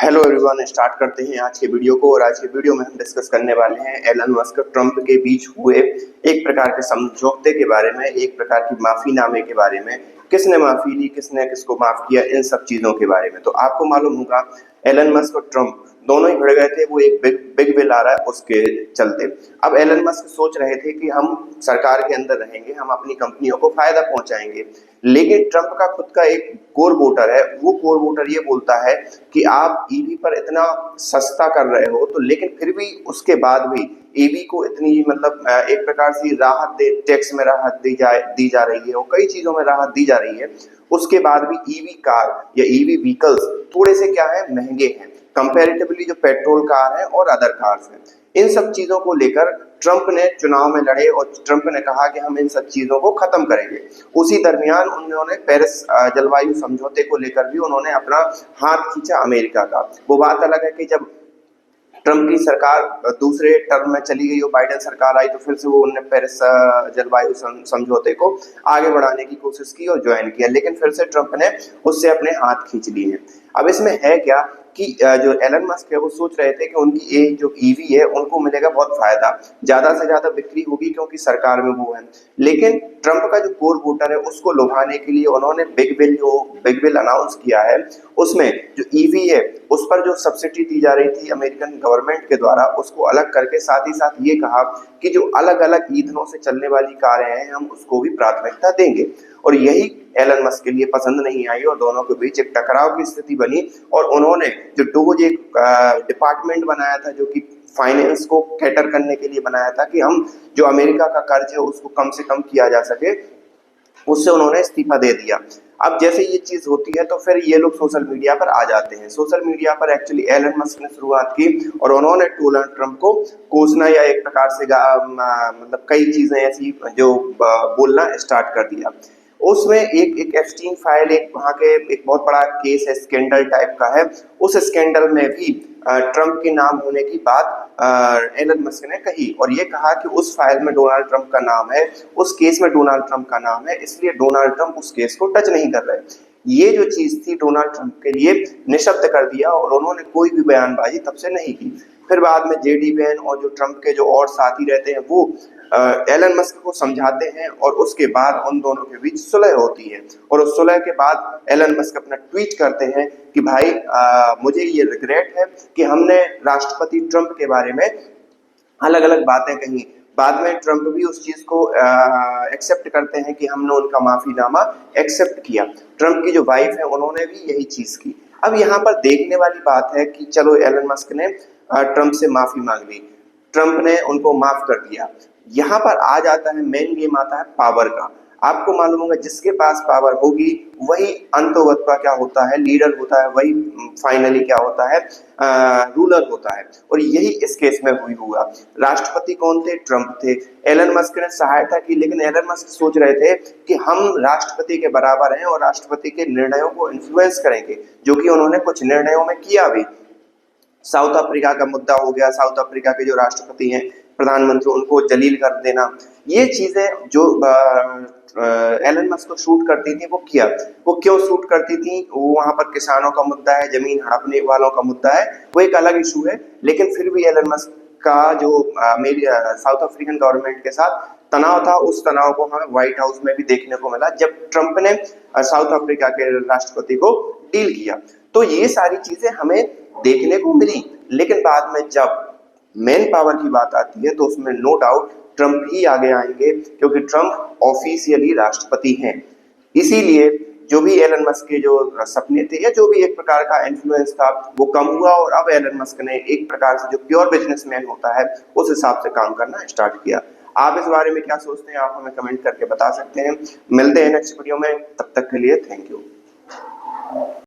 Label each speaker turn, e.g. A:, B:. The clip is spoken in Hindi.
A: हेलो एवरीवन, स्टार्ट करते हैं आज के वीडियो को। और आज के वीडियो में हम डिस्कस करने वाले हैं एलन मस्क और ट्रंप के बीच हुए एक प्रकार के समझौते के बारे में, एक प्रकार की माफीनामे के बारे में। किसने माफी ली, किसने किसको माफ किया, इन सब चीजों के बारे में। तो आपको मालूम होगा एलन मस्क और ट्रंप दोनों ही भिड़ गए थे, वो एक बिग बिल आ रहा है उसके चलते। अब एलन मस्क सोच रहे थे कि हम सरकार के अंदर रहेंगे, हम अपनी कंपनियों को फायदा पहुंचाएंगे, लेकिन ट्रंप का खुद का एक कोर वोटर है। वो कोर वोटर ये बोलता है कि आप ईवी पर इतना सस्ता कर रहे हो, तो लेकिन फिर भी उसके बाद भी ईवी को इतनी मतलब एक प्रकार से राहत दे, टैक्स में राहत दी जा रही है और कई चीजों में राहत दी जा रही है। उसके बाद भी ईवी कार या ईवी व्हीकल्स थोड़े से क्या है, महंगे हैं कंपैरेटिवली जो पेट्रोल कार है और अदर कार्स हैं। इन सब चीजों को लेकर ट्रंप ने चुनाव में लड़े और ट्रंप ने कहा कि हम इन सब चीजों को खत्म करेंगे। उसी दरमियान उन्होंने पेरिस जलवायु समझौते को लेकर भी उन्होंने अपना हाथ खींचा अमेरिका का। वो बात अलग है कि जब ट्रंप की सरकार दूसरे टर्म में चली गई और बाइडेन सरकार आई, तो फिर से वो उन्होंने पेरिस जलवायु समझौते को आगे बढ़ाने की कोशिश की और ज्वाइन किया, लेकिन फिर से ट्रंप ने उससे अपने हाथ खींच लिए हैं। अब इसमें है क्या कि जो एलन मस्क है वो सोच रहे थे कि उनकी ये जो ईवी है उनको मिलेगा बहुत फायदा, ज्यादा से ज्यादा बिक्री होगी क्योंकि सरकार में वो है। लेकिन ट्रंप का जो कोर वोटर है उसको लुभाने के लिए उन्होंने बिग बिल अनाउंस किया है, उसमें जो ईवी है उस पर जो सब्सिडी दी जा रही थी अमेरिकन गवर्नमेंट के द्वारा, उसको अलग करके साथ ही साथ ये कहा कि जो अलग अलग ईंधनों से चलने वाली कारें हैं हम उसको भी प्राथमिकता देंगे। और यही एलन मस्क के लिए पसंद नहीं आई और दोनों के बीच एक टकराव की स्थिति बनी। और उन्होंने जो डोज एक डिपार्टमेंट बनाया था जो कि फाइनेंस को कैटर करने के लिए बनाया था कि हम जो अमेरिका का कर्ज है उसको कम से कम किया जा सके, उससे उन्होंने इस्तीफा दे दिया। अब जैसे ये चीज होती है तो फिर ये लोग सोशल मीडिया पर आ जाते हैं। सोशल मीडिया पर एक्चुअली एलन मस्क ने शुरुआत की और उन्होंने डोनाल्ड ट्रंप को कोसना या एक प्रकार से मतलब कई चीजें ऐसी जो बोलना स्टार्ट कर दिया। उसमें एक एप्स्टीन फाइल, एक वहाँ के एक बहुत बड़ा केस है, स्कैंडल टाइप का है। उस स्कैंडल में भी ट्रंप के नाम होने की बात एलन मस्क ने कही और ये कहा कि उस फाइल में डोनाल्ड ट्रंप का नाम है, उस केस में डोनाल्ड ट्रंप का नाम है, इसलिए डोनाल्ड ट्रंप उस केस को टच नहीं कर रहे। ये जो चीज थी डोनाल्ड ट्रंप के लिए निशब्द कर दिया और उन्होंने कोई भी बयानबाजी तब से नहीं की। फिर बाद में जेडी वैन और जो ट्रंप के जो और साथी रहते हैं वो एलन मस्क को समझाते हैं और उसके बाद उन दोनों के बीच सुलह होती है। और उस सुलह के बाद एलन मस्क अपना ट्वीट करते हैं कि भाई मुझे ये रिग्रेट है कि हमने राष्ट्रपति ट्रंप के बारे में अलग अलग बातें कही। बाद में ट्रंप भी उस चीज को एक्सेप्ट करते हैं कि हमने उनका माफीनामा एक्सेप्ट किया। ट्रंप की जो वाइफ है उन्होंने भी यही चीज की। अब यहाँ पर देखने वाली बात है कि चलो एलन मस्क ने ट्रंप से माफी मांग ली, ट्रंप ने उनको माफ कर दिया। यहाँ पर आ जाता है मेन गेम, आता है पावर का। आपको मालूम होगा जिसके पास पावर होगी वही अंतोगत्वा क्या होता है, लीडर होता है, वही फाइनली क्या होता है, रूलर होता है। और यही इस केस में हुआ। राष्ट्रपति कौन थे? ट्रंप थे। एलन मस्क ने सहायता की, लेकिन एलन मस्क सोच रहे थे कि हम राष्ट्रपति के बराबर हैं और राष्ट्रपति के निर्णयों को इन्फ्लुएंस करेंगे, जो कि उन्होंने कुछ निर्णयों में किया भी। साउथ अफ्रीका का मुद्दा हो गया, साउथ अफ्रीका के जो राष्ट्रपति हैं, प्रधानमंत्री, उनको जलील कर देना, ये चीजें जो एलन मस्क को शूट करती थी वो किया। वो क्यों शूट करती थी? वो वहां पर किसानों का मुद्दा है, जमीन हड़पने वालों का मुद्दा है, वो एक अलग इशू है। लेकिन फिर भी एलन मस्क का जो मेरी साउथ अफ्रीकन गवर्नमेंट के साथ तनाव था, उस तनाव को हमें व्हाइट हाउस में भी देखने को मिला जब ट्रंप ने साउथ अफ्रीका के राष्ट्रपति को डील किया। तो ये सारी चीजें हमें देखने को मिली। लेकिन बाद में जब मेन पावर की बात आती है तो उसमें नो डाउट ट्रंप ही आगे आएंगे, क्योंकि ट्रंप ऑफिशियली राष्ट्रपति हैं। इसीलिए जो भी एलन मस्क के जो सपने थे या जो भी एक प्रकार का इन्फ्लुएंस था वो कम हुआ और अब एलन मस्क ने एक प्रकार से जो प्योर बिजनेसमैन होता है उस हिसाब से काम करना स्टार्ट किया। आप इस बारे में क्या सोचते हैं? आप हमें कमेंट करके बता सकते हैं। मिलते हैं नेक्स्ट वीडियो में, तब तक के लिए थैंक यू।